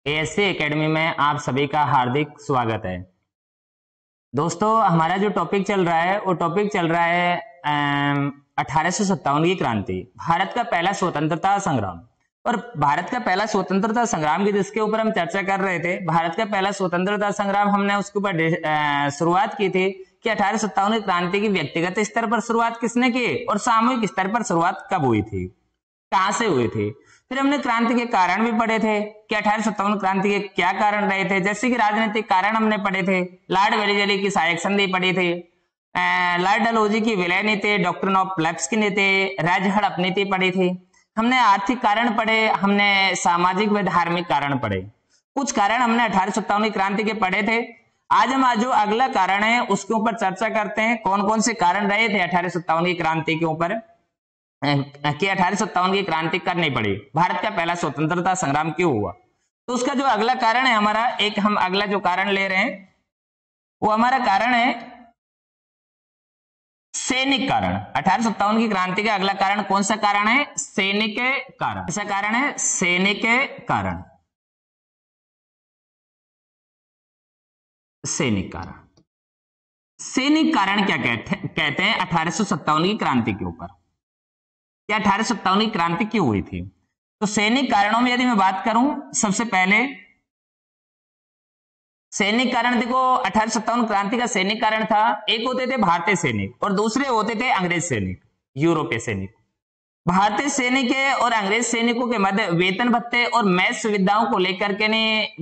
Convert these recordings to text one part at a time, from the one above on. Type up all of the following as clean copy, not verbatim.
ASC academy में आप सभी का हार्दिक स्वागत है। दोस्तों, हमारा जो टॉपिक चल रहा है वो टॉपिक चल रहा है 1857 की क्रांति, भारत का पहला स्वतंत्रता संग्राम। और भारत का पहला स्वतंत्रता संग्राम की जिसके ऊपर हम चर्चा कर रहे थे, भारत का पहला स्वतंत्रता संग्राम, हमने उसके ऊपर शुरुआत की थी कि 1857 की क्रांति की व्यक्तिगत स्तर पर शुरुआत किसने की और सामूहिक स्तर पर शुरुआत कब हुई थी, कहां से हुई थी। फिर हमने क्रांति के कारण भी पढ़े थे कि 1857 क्रांति के क्या कारण रहे थे, जैसे कि राजनीतिक कारण हमने पढ़े थे, लॉर्ड वेलिजली की सहायक संधि पढ़ी थी, लॉर्ड डलहौजी की विलय नीति, डॉक्ट्रिन ऑफ लैप्स की नीति, राज्य हड़प नीति पढ़ी थी। हमने आर्थिक कारण पढ़े, हमने सामाजिक व धार्मिक कारण पढ़े। कुछ कारण हमने 1857 की क्रांति के पढ़े थे। आज हम जो अगला कारण है उसके ऊपर चर्चा करते हैं, कौन कौन से कारण रहे थे 1857 की क्रांति के ऊपर कि 1857 की क्रांति करनी पड़ी, भारत का पहला स्वतंत्रता संग्राम क्यों हुआ। तो उसका जो अगला कारण है हमारा, एक हम अगला जो कारण ले रहे हैं वो हमारा कारण है सैनिक कारण। 1857 की क्रांति का अगला कारण कौन सा कारण है? सैनिक कारण। ऐसा कारण है सैनिक कारण। सैनिक कारण, सैनिक कारण क्या कहते हैं 1857 की क्रांति के ऊपर, या 1857 की क्रांति क्यों हुई थी। तो सैनिक कारणों में यदि मैं बात करूं, सबसे पहले सैनिक कारण देखो, 1857 क्रांति का सैनिक कारण था, एक होते थे भारतीय सैनिक और दूसरे होते थे अंग्रेज सैनिक, यूरोपीय सैनिक। भारतीय सैनिक और अंग्रेज सैनिकों के मध्य वेतन भत्ते और मैच सुविधाओं को लेकर के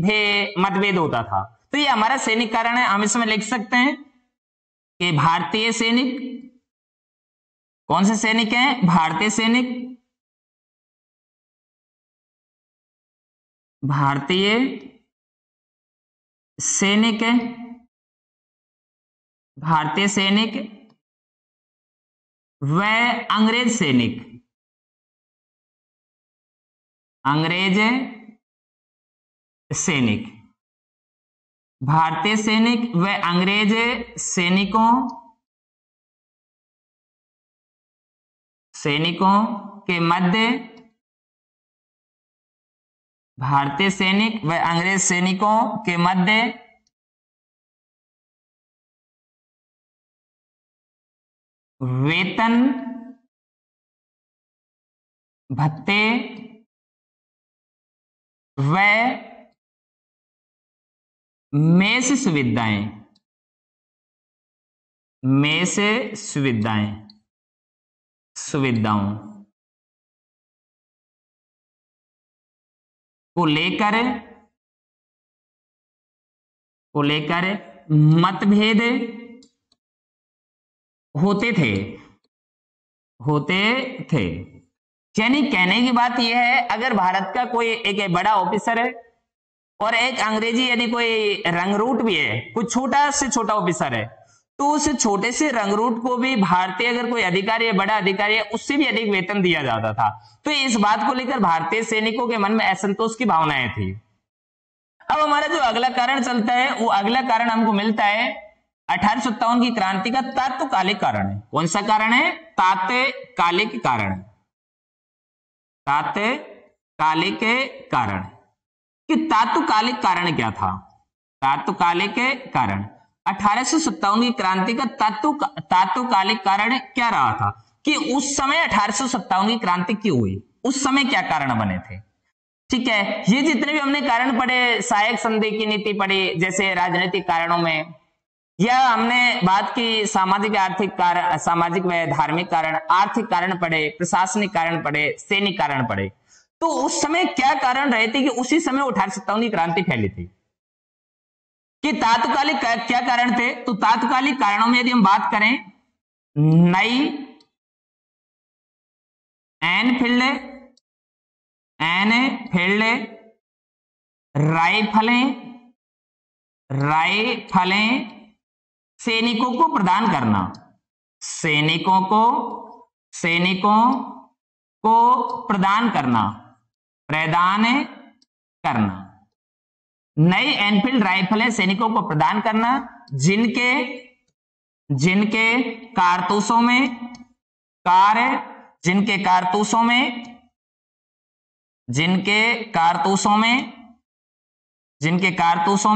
भी मतभेद होता था। तो ये हमारा सैनिक कारण है। हम इसमें लिख सकते हैं कि भारतीय सैनिक, कौन से सैनिक हैं? भारतीय सैनिक, भारतीय सैनिक, भारतीय सैनिक व अंग्रेज सैनिक, अंग्रेज सैनिक, भारतीय सैनिक व अंग्रेज सैनिकों के मध्य, भारतीय सैनिक व अंग्रेज सैनिकों के मध्य वेतन भत्ते व मेस सुविधाएं, मेस सुविधाओं को लेकर मतभेद होते थे। यानी कहने की बात यह है, अगर भारत का कोई एक बड़ा ऑफिसर है और एक अंग्रेजी यानी कोई रंगरूट भी है, कोई छोटा से छोटा ऑफिसर है, तो उस छोटे से रंगरूट को भी भारतीय अगर कोई अधिकारी है, बड़ा अधिकारी है, उससे भी अधिक वेतन दिया जाता था। तो इस बात को लेकर भारतीय सैनिकों के मन में असंतोष की भावनाएं थी। अब हमारा जो अगला कारण चलता है, वो अगला कारण हमको मिलता है 1857 की क्रांति का तात्कालिक कारण है। कौन सा कारण है? तात्कालिक कारण। तात्कालिक कारण कि तात्कालिक कारण क्या था? तात्कालिक कारण 1857 की क्रांति का तात्कालिक कारण क्या रहा था कि उस समय 1857 की क्रांति क्यों हुई, उस समय क्या कारण बने थे। ठीक है, ये जितने भी हमने कारण पढ़े, सहायक संधि की नीति पढ़ी जैसे राजनीतिक कारणों में, या हमने बात की सामाजिक आर्थिक कारण, सामाजिक व धार्मिक कारण, आर्थिक कारण पढ़े, प्रशासनिक कारण पढ़े, सैनिक कारण पढ़े। तो उस समय क्या कारण रहे थे कि उसी समय 1857 की क्रांति फैली थी। कि तात्कालिक क्या कारण थे? तो तात्कालिक कारणों में यदि हम बात करें, नई एनफील्ड राइफलें सैनिकों को प्रदान करना, सैनिकों को प्रदान करना, नई एनफील्ड राइफलें सैनिकों को प्रदान करना, जिनके कारतूसों में जिनके कारतूसों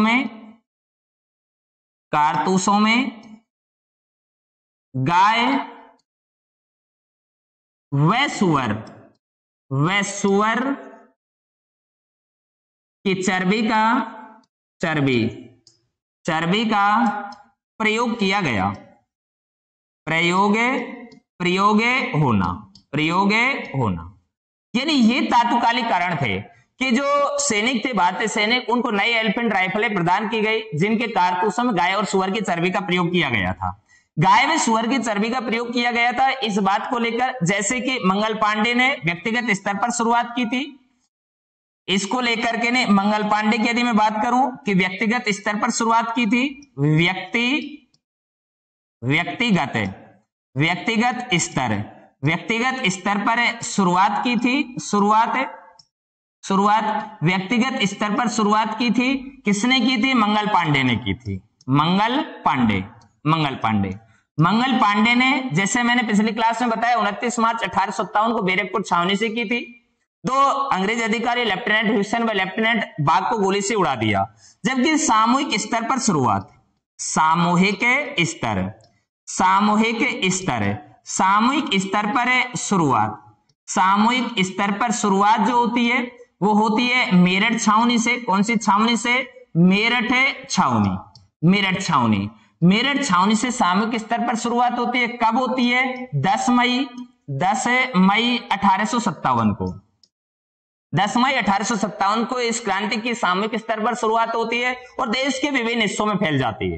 में गाय व सुअर की चर्बी का प्रयोग किया गया। प्रयोग होना यानी ये तात्कालिक कारण थे कि जो सैनिक थे, भारतीय सैनिक, उनको नई एलिफेंट राइफलें प्रदान की गई जिनके कारतूसों में गाय और सुअर की चर्बी का प्रयोग किया गया था। गाय में सुअर की चर्बी का प्रयोग किया गया था इस बात को लेकर, जैसे कि मंगल पांडे ने व्यक्तिगत स्तर पर शुरुआत की थी। इसको लेकर के ने मंगल पांडे की यदि मैं बात करूं कि व्यक्तिगत स्तर पर शुरुआत की थी, व्यक्तिगत स्तर पर शुरुआत की थी। शुरुआत व्यक्तिगत स्तर पर शुरुआत की थी। किसने की थी? मंगल पांडे ने की थी। मंगल पांडे ने, जैसे मैंने पिछली क्लास में बताया, 29 मार्च 1857 को बैरकपुर छावनी से की थी। दो अंग्रेज अधिकारी लेफ्टिनेंट ह्यूसन व लेफ्टिनेंट बाग को गोली से उड़ा दिया। जबकि सामूहिक स्तर पर शुरुआत, सामूहिक स्तर पर शुरुआत जो होती है वो होती है मेरठ छावनी से। कौन सी छावनी से? मेरठ छावनी से सामूहिक स्तर पर शुरुआत होती है। कब होती है? 10 मई 1857 को। 10 मई 1857 को इस क्रांति की सामूहिक स्तर पर शुरुआत होती है और देश के विभिन्न हिस्सों में फैल जाती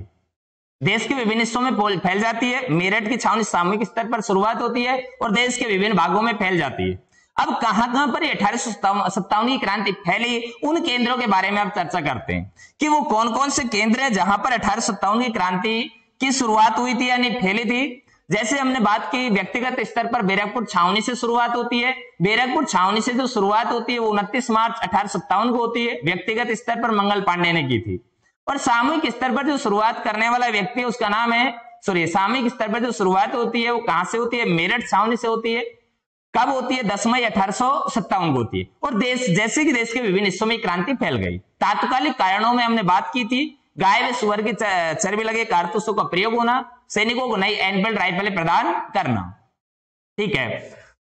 है। मेरठ की छावनी सामूहिक स्तर पर शुरुआत होती है और देश के विभिन्न भागों में फैल जाती है। अब कहां पर 1857 की क्रांति फैली, उन केंद्रों के बारे में आप चर्चा करते हैं कि वो कौन कौन से केंद्र हैं जहां पर 1857 की क्रांति की शुरुआत हुई थी यानी फैली थी। जैसे हमने बात की, व्यक्तिगत स्तर पर बैरकपुर छावनी से शुरुआत होती है। बैरकपुर छावनी से जो शुरुआत होती है वो 29 मार्च 1857 को होती है। व्यक्तिगत स्तर पर मंगल पांडे ने की थी। और सामूहिक स्तर पर जो शुरुआत करने वाला व्यक्ति है उसका नाम है, सामूहिक स्तर पर जो शुरुआत होती है वो कहां से होती है? मेरठ छावनी से होती है। कब होती है? 10 मई 1857 को होती है। और जैसे कि देश के विभिन्न हिस्सों में क्रांति फैल गई। तात्कालिक कारणों में हमने बात की थी, गाय व सुअर की चर्बी लगे कारतूसों का प्रयोग होना, सैनिकों को नई एनफील्ड राइफलें प्रदान करना। ठीक है,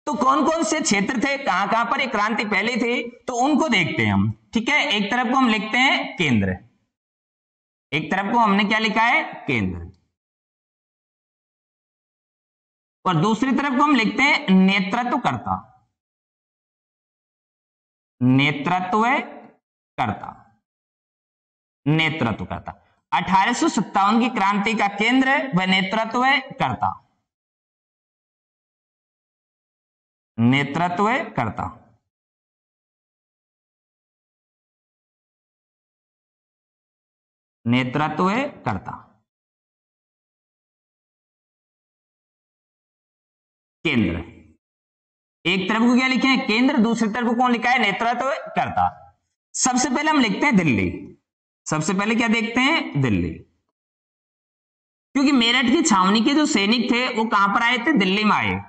तो कौन कौन से क्षेत्र थे, कहां पर एक क्रांति फैली थी, तो उनको देखते हैं हम। ठीक है, एक तरफ को हम लिखते हैं केंद्र, एक तरफ को हमने क्या लिखा है? केंद्र, और दूसरी तरफ को हम लिखते हैं नेतृत्वकर्ता। 1857 की क्रांति का केंद्र व नेतृत्वकर्ता। केंद्र, एक तरफ को क्या लिखे हैं? केंद्र, दूसरी तरफ को कौन लिखा है? नेतृत्वकर्ता। सबसे पहले हम लिखते हैं दिल्ली। सबसे पहले क्या देखते हैं? दिल्ली, क्योंकि मेरठ की छावनी के जो सैनिक थे वो कहां पर आए थे? दिल्ली में आए।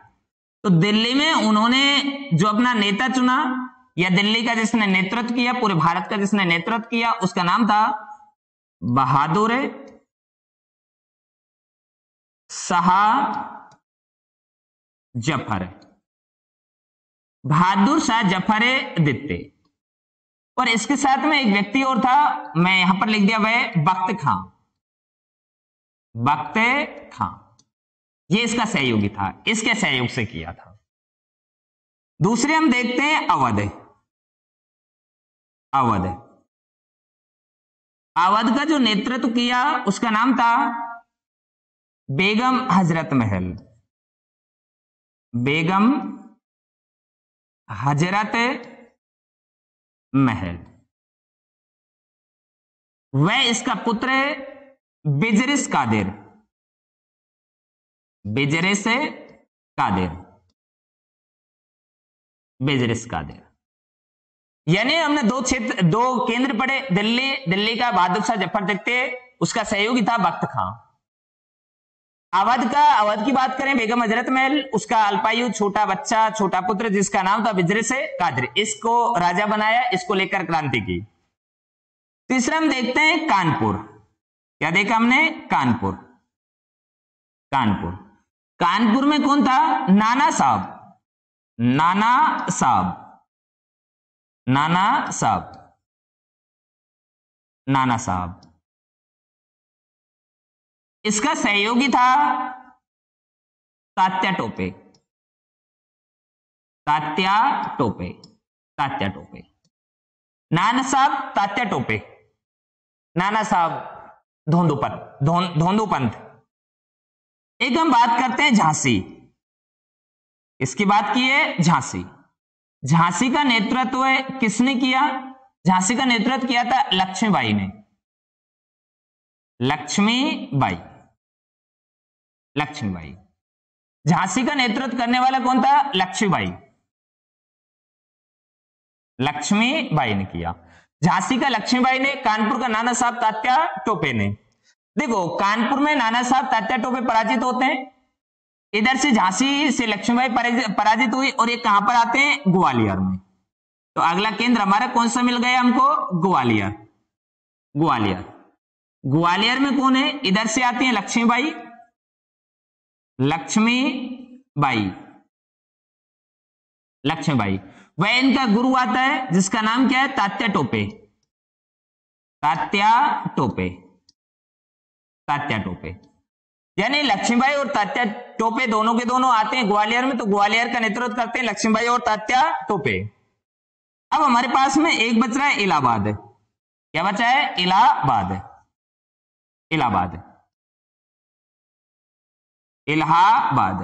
तो दिल्ली में उन्होंने जो अपना नेता चुना, या दिल्ली का जिसने नेतृत्व किया, पूरे भारत का जिसने नेतृत्व किया, उसका नाम था बहादुर शाह जफर। बहादुर शाह जफर द्वितीय। और इसके साथ में एक व्यक्ति और था, मैं यहां पर लिख दिया वह बख्त खां। ये इसका सहयोगी था, इसके सहयोग से किया था। दूसरे हम देखते हैं अवध का जो नेतृत्व किया उसका नाम था बेगम हजरत महल। वह इसका पुत्र बिजरिस कादिर। यानी हमने दो केंद्र पढ़े। दिल्ली का बहादुर शाह जफर द्वितीय, उसका सहयोगी था बख्त खां। अवध की बात करें, बेगम हजरत महल, उसका अल्पायु छोटा बच्चा, छोटा पुत्र जिसका नाम था बिजरिस कादिर, इसको राजा बनाया, इसको लेकर क्रांति की। तीसरा हम देखते हैं कानपुर। क्या देखा हमने? कानपुर। कानपुर, कानपुर में कौन था? नाना साहब। नाना साहब, नाना साहब, नाना साहब। इसका सहयोगी था तात्या टोपे। तात्या टोपे, तात्या टोपे। नाना साहब, तात्या टोपे, नाना साहब धोंदूपंत। एक हम बात करते हैं झांसी। इसकी बात की है झांसी। झांसी का नेतृत्व किसने किया? झांसी का नेतृत्व किया था लक्ष्मीबाई ने। लक्ष्मीबाई, लक्ष्मीबाई। झांसी का नेतृत्व करने वाला कौन था? लक्ष्मीबाई। लक्ष्मीबाई ने किया। झांसी का लक्ष्मीबाई ने, कानपुर का नाना साहब तात्या टोपे ने। देखो, कानपुर में नाना साहब तात्या टोपे पराजित होते हैं, इधर से झांसी से लक्ष्मीबाई पराजित हुई, और ये कहां पर आते हैं? ग्वालियर में। तो अगला केंद्र हमारा कौन सा मिल गया हमको? ग्वालियर। ग्वालियर, ग्वालियर में कौन है? इधर से आती है लक्ष्मीबाई। लक्ष्मीबाई, लक्ष्मीबाई। वह इनका गुरु आता है जिसका नाम क्या है? तात्या टोपे। तात्या टोपे, तात्या टोपे। यानी लक्ष्मीबाई और तात्या टोपे दोनों के दोनों आते हैं ग्वालियर में, तो ग्वालियर का नेतृत्व करते हैं लक्ष्मीबाई और तात्या टोपे। अब हमारे पास में एक बच रहा है इलाहाबाद। क्या बचा है? इलाहाबाद। इलाहाबाद, इलाहाबाद।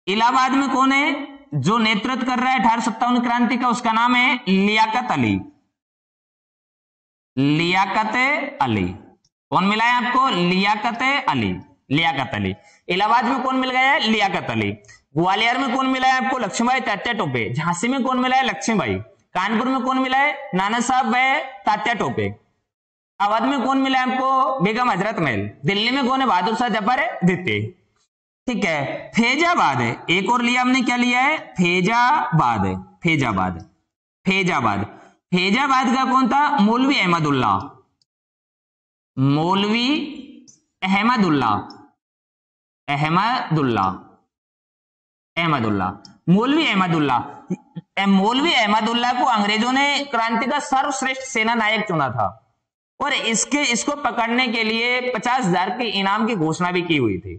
इलाहाबाद में कौन है जो नेतृत्व कर रहा है 1857 क्रांति का? उसका नाम है लियाकत अली। लियाकत अली। कौन मिला है आपको? लियाकत अली। लियाकत अली। इलाहाबाद में कौन मिल गया है? लियाकत अली। ग्वालियर में कौन मिला है आपको? लक्ष्मीबाई, तात्या टोपे। झांसी में कौन मिला है? लक्ष्मीबाई। कानपुर में कौन मिला है? नाना साहब व तात्या टोपे। अवध में कौन मिला है आपको? बेगम हजरत महल। दिल्ली में कौन है? बहादुर शाह जफर द्वितीय। ठीक है, फैजाबाद है एक और लिया हमने। क्या लिया है? फैजाबाद। फैजाबाद, फैजाबाद। फैजाबाद का कौन था? मौलवी अहमदुल्ला। मौलवी अहमदुल्ला, अहमदुल्ला, अहमदुल्ला। मौलवी अहमदुल्ला। मौलवी अहमदुल्ला को अंग्रेजों ने क्रांति का सर्वश्रेष्ठ सेना नायक चुना था, और इसको पकड़ने के लिए 50,000 के इनाम की घोषणा भी की हुई थी।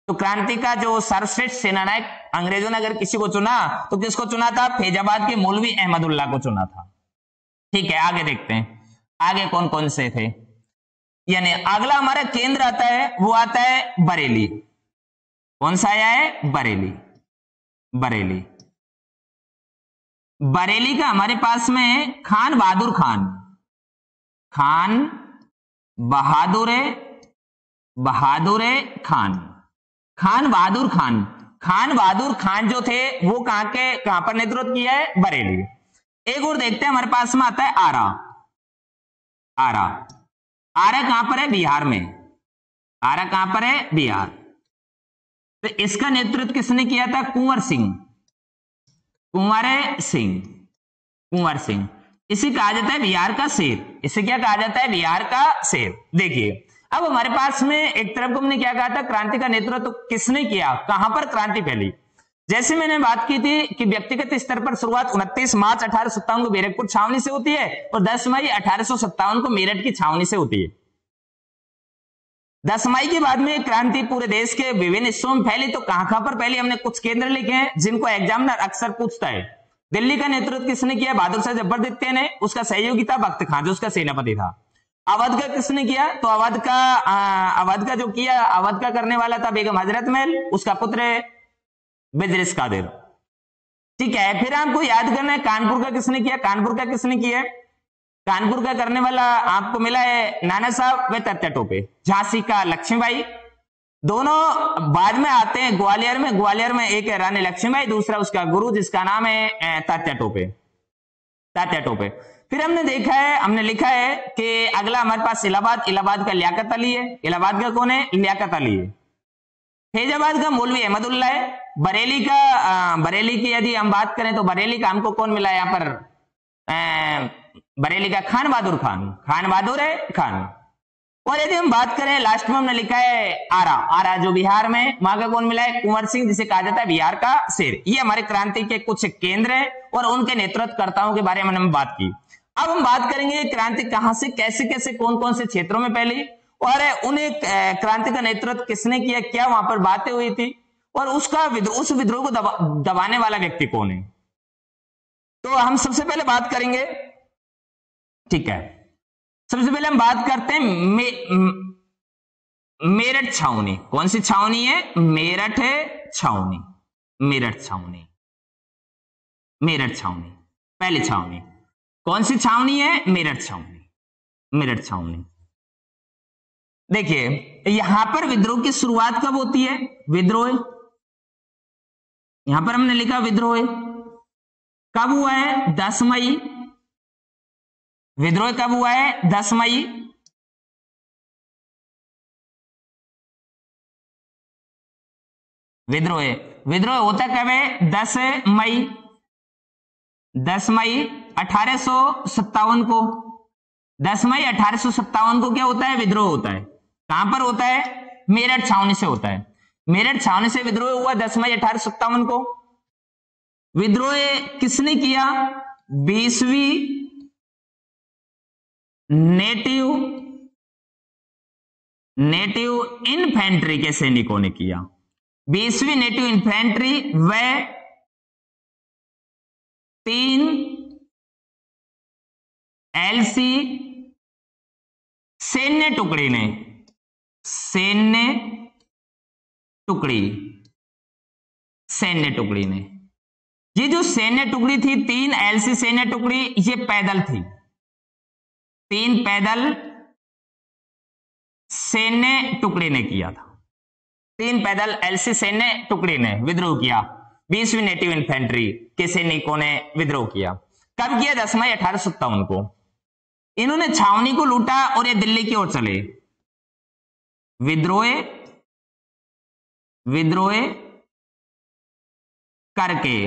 तो क्रांति का जो सर्वश्रेष्ठ सेनानायक अंग्रेजों ने अगर किसी को चुना तो किसको चुना था? फैजाबाद के मौलवी अहमदुल्ला को चुना था। ठीक है, आगे देखते हैं आगे कौन कौन से थे। यानी अगला हमारा केंद्र आता है, वो आता है बरेली। कौन सा आया है? बरेली। बरेली, बरेली का हमारे पास में खान बहादुर खान। खान बहादुर खान। खान बहादुर खान। खान बहादुर खान जो थे वो कहां पर नेतृत्व किया है? बरेली। एक और देखते हैं, हमारे पास में आता है आरा। आरा, आरा कहां पर है? बिहार में। आरा कहां पर है? बिहार। तो इसका नेतृत्व किसने किया था? कुंवर सिंह। कुंवर सिंह, कुंवर सिंह। इसे कहा जाता है बिहार का शेर। इसे क्या कहा जाता है? बिहार का शेर। देखिए, अब हमारे पास में एक तरफ को हमने क्या कहा था? क्रांति का नेतृत्व किसने किया? कहां पर क्रांति फैली? जैसे मैंने बात की थी कि व्यक्तिगत स्तर पर शुरुआत 29 मार्च 1857 को बैरकपुर छावनी से होती है, और 10 मई 1857 को मेरठ की छावनी से होती है। 10 मई के बाद में क्रांति पूरे देश के विभिन्न हिस्सों में फैली। तो कहां पर फैली? हमने कुछ केंद्र लिखे हैं जिनको एग्जामिनर अक्सर पूछता है। दिल्ली का नेतृत्व किसने किया? बहादुर शाह जफर द्वितीय ने। उसका सहयोगी था बख्त खां, जो उसका सेनापति था। अवध का किसने किया? तो अवध का जो किया, अवध का करने वाला था बेगम हजरत महल। उसका पुत्र बिजरिस कादिर। ठीक है, फिर आपको याद करना है कानपुर का किसने किया? कानपुर का किसने किया? कानपुर का करने वाला आपको मिला है नाना साहब व तात्या टोपे। झांसी का लक्ष्मीबाई। दोनों बाद में आते हैं ग्वालियर में। ग्वालियर में एक है रानी लक्ष्मीबाई, दूसरा उसका गुरु जिसका नाम है तात्या टोपे। तात्या टोपे। फिर हमने लिखा है कि अगला हमारे पास इलाहाबाद। इलाहाबाद का लियाकत अली है। इलाहाबाद का कौन है? लियाकत अली है। फैजाबाद का मौलवी अहमदुल्ला है। बरेली की यदि हम बात करें तो बरेली का हमको कौन मिला है यहाँ पर? बरेली का खान बहादुर खान, खान बहादुर है खान। और यदि हम बात करें लास्ट में हमने लिखा है आरा, आरा जो बिहार में, वहां का कौन मिला है? कुंवर सिंह, जिसे कहा जाता है बिहार का शेर। ये हमारे क्रांति के कुछ केंद्र है और उनके नेतृत्वकर्ताओं के बारे में हमने बात की। अब हम बात करेंगे क्रांति कहां से, कैसे कैसे, कौन कौन से क्षेत्रों में फैली और उन्हें क्रांति का नेतृत्व किसने किया, क्या वहां पर बातें हुई थी और उस विद्रोह को दबाने वाला व्यक्ति कौन है। तो हम सबसे पहले बात करेंगे, ठीक है, सबसे पहले हम बात करते हैं मेरठ छावनी। कौन सी छावनी है? मेरठ है छावनी, मेरठ छावनी, मेरठ छावनी, पहली छावनी। कौन सी छावनी है? मेरठ छावनी, मेरठ छावनी। देखिए यहां पर विद्रोह की शुरुआत कब होती है? विद्रोह, यहां पर हमने लिखा विद्रोह कब हुआ है? 10 मई। विद्रोह कब हुआ है? 10 मई। विद्रोह, विद्रोह होता कब है? 10 मई, 10 मई 1857 को। 10 मई 1857 को क्या होता है? विद्रोह होता है। कहां पर होता है? मेरठ छावनी से होता है। मेरठ छावनी से विद्रोह हुआ 10 मई 1857 को। विद्रोह किसने किया? 20वीं नेटिव इन्फेंट्री के सैनिकों ने किया। 20वीं नेटिव इन्फेंट्री व 3 एलसी सैन्य टुकड़ी ने, सैन्य टुकड़ी, सैन्य टुकड़ी ने, ये जो सैन्य टुकड़ी थी 3 एलसी सैन्य टुकड़ी, ये पैदल थी। 3 पैदल सैन्य टुकड़ी ने किया था। 3 पैदल एलसी सैन्य टुकड़ी ने विद्रोह किया। 20वीं नेटिव इन्फेंट्री के सैनिकों ने विद्रोह किया। कब किया? 10 मई 1857 को। इन्होंने छावनी को लूटा और ये दिल्ली की ओर चले। विद्रोह, विद्रोह करके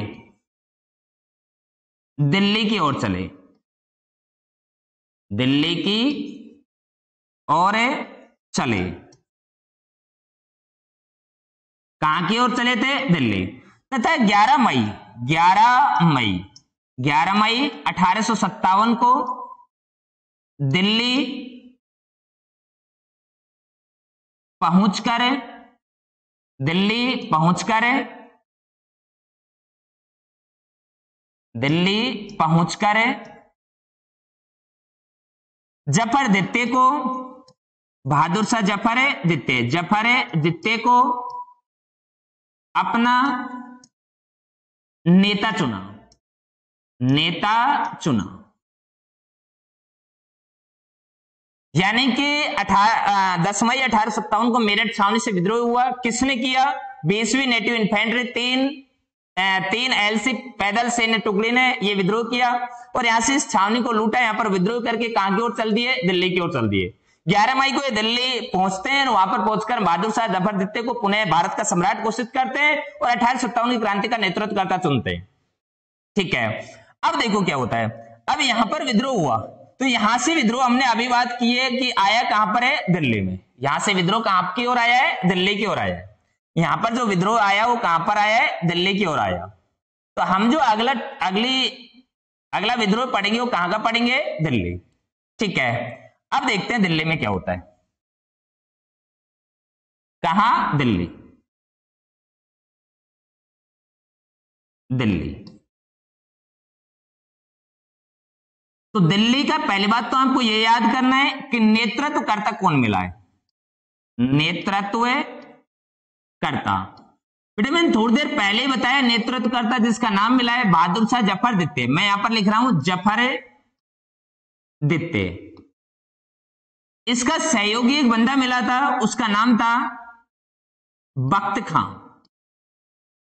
दिल्ली की ओर चले, दिल्ली की ओर चले। कहां की ओर चले थे? दिल्ली। तथा 11 मई 1857 को दिल्ली पहुंचकर जफर दित्ते को, बहादुर शाह जफर दित्ते को अपना नेता चुना। यानी कि 10 मई 1857 को मेरठ छावनी से विद्रोह हुआ। किसने किया? 20वीं नेटिव इन्फेंट्री 3 एलसी पैदल सैन्य टुकड़ी ने यह विद्रोह किया और यहां से इस छावनी को लूटा। यहां पर विद्रोह करके कहां की ओर चल दिए? दिल्ली की ओर चल दिए। 11 मई को ये दिल्ली पहुंचते हैं। वहां पर पहुंचकर बहादुर शाह जफर दित्ते को पुनः भारत का सम्राट घोषित करते हैं और 1857 की क्रांति का नेतृत्वकर्ता चुनते हैं। ठीक है, अब देखो क्या होता है। अब यहां पर विद्रोह हुआ तो यहां से विद्रोह हमने अभी बात की है कि आया कहां पर है? दिल्ली में। यहां से विद्रोह कहां की ओर आया है? दिल्ली की ओर आया है। यहां पर जो विद्रोह आया वो कहां पर आया है? दिल्ली की ओर आया। तो हम जो अगला विद्रोह पढ़ेंगे वो कहां का पढ़ेंगे? दिल्ली। ठीक है, अब देखते हैं दिल्ली में क्या होता है। कहां? दिल्ली, दिल्ली। तो दिल्ली का पहली बात तो आपको यह याद करना है कि नेतृत्वकर्ता कौन मिला है? नेतृत्वकर्ता, बेटा मैंने थोड़ी देर पहले ही बताया नेतृत्वकर्ता जिसका नाम मिला है बहादुर शाह जफर दित्ते। मैं यहां पर लिख रहा हूं जफर दित्ते। इसका सहयोगी एक बंदा मिला था, उसका नाम था बख्त खां।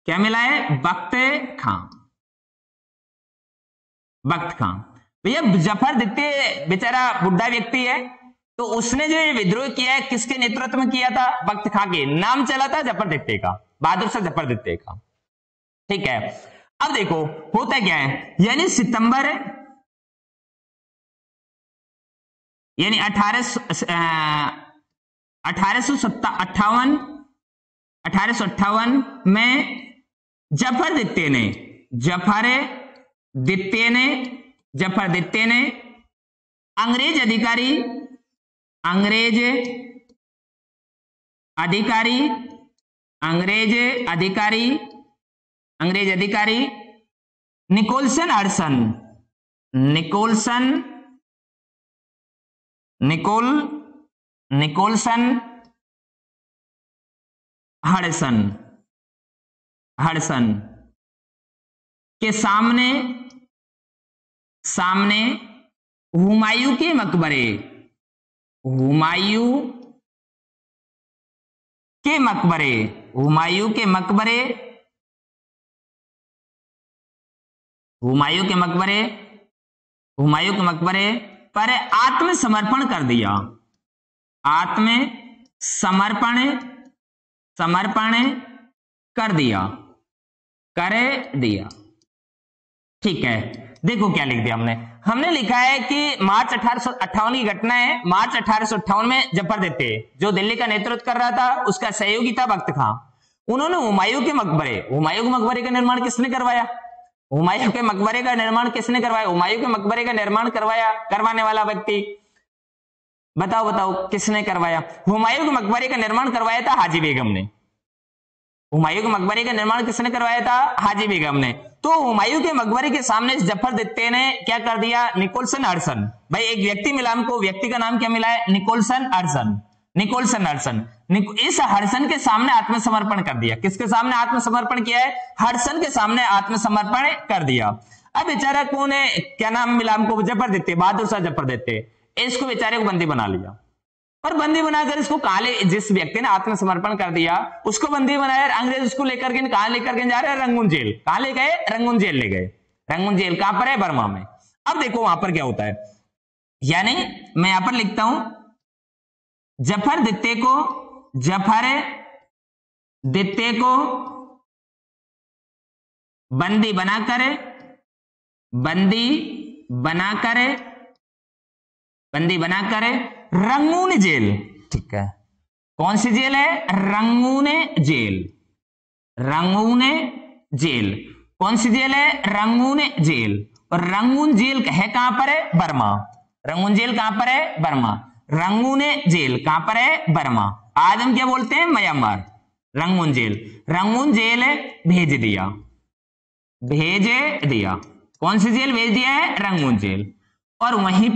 क्या मिला है? बख्त खां, बख्त खां। भैया जफर दित्ते बेचारा बुढ़ा व्यक्ति है, तो उसने जो ये विद्रोह किया है किसके नेतृत्व में किया था? बख्त खां के। नाम चला था जफर दित्ते का, बहादुर शाह जफर दित्ते का। ठीक है, अब देखो होता क्या है। यानी सितंबर यानी 1858 में जफर दित्ते ने अंग्रेज अधिकारी निकोलसन हडसन के सामने हुमायूं के मकबरे पर आत्मसमर्पण कर दिया। ठीक है, देखो क्या लिख दिया हमने लिखा है कि मार्च 1858 की घटना है। मार्च 1858 में जफर दित्ते जो दिल्ली का नेतृत्व कर रहा था, उसका सहयोगी था बख्त खां। उन्होंने हुमायूं के मकबरे का निर्माण किसने करवाया? हुमायूं के मकबरे का निर्माण करवाने वाला व्यक्ति बताओ किसने करवाया? हुमायूं के मकबरे का निर्माण करवाया था हाजी बेगम ने। हुमायूं के मकबरे का निर्माण किसने करवाया था? हाजी बेगम ने। तो हुमायूं के मकबरे के सामने जफर दित्ते ने क्या कर दिया? निकोलसन हडसन, भाई एक व्यक्ति मिला हमको, व्यक्ति का नाम क्या मिला है? Nicolson Hudson. इस हडसन के सामने आत्मसमर्पण कर दिया। किसके सामने आत्मसमर्पण किया है? हडसन के सामने आत्मसमर्पण कर दिया। अब बेचारा कौन है, क्या नाम मिला हमको? जफर दित्ते, बहादुर शाह जफर दित्ते। इसको बेचारे को बंदी बना लिया, और बंदी बनाकर इसको जिस व्यक्ति ने आत्मसमर्पण कर दिया उसको बंदी बनाया। अंग्रेज उसको लेकर के कहां लेकर के जा रहे हैं? रंगून जेल। कहां ले गए? रंगून जेल ले गए। रंगून जेल कहां पर है? बर्मा में। अब देखो वहां पर क्या होता है, यानी मैं यहां पर लिखता हूं, जफर दित्ते को बंदी बनाकर रंगून जेल, ठीक है, कौन सी जेल है? रंगून जेल। कौन सी जेल है? रंगून जेल। और रंगून जेल है कहां पर है? बर्मा। रंगून जेल कहां पर है? बर्मा। रंगून जेल कहां पर है? बर्मा। आज हम क्या बोलते हैं? म्यांमार। रंगून जेल भेज दिया। कौन सी जेल भेज दिया है? रंगून जेल। और वहीं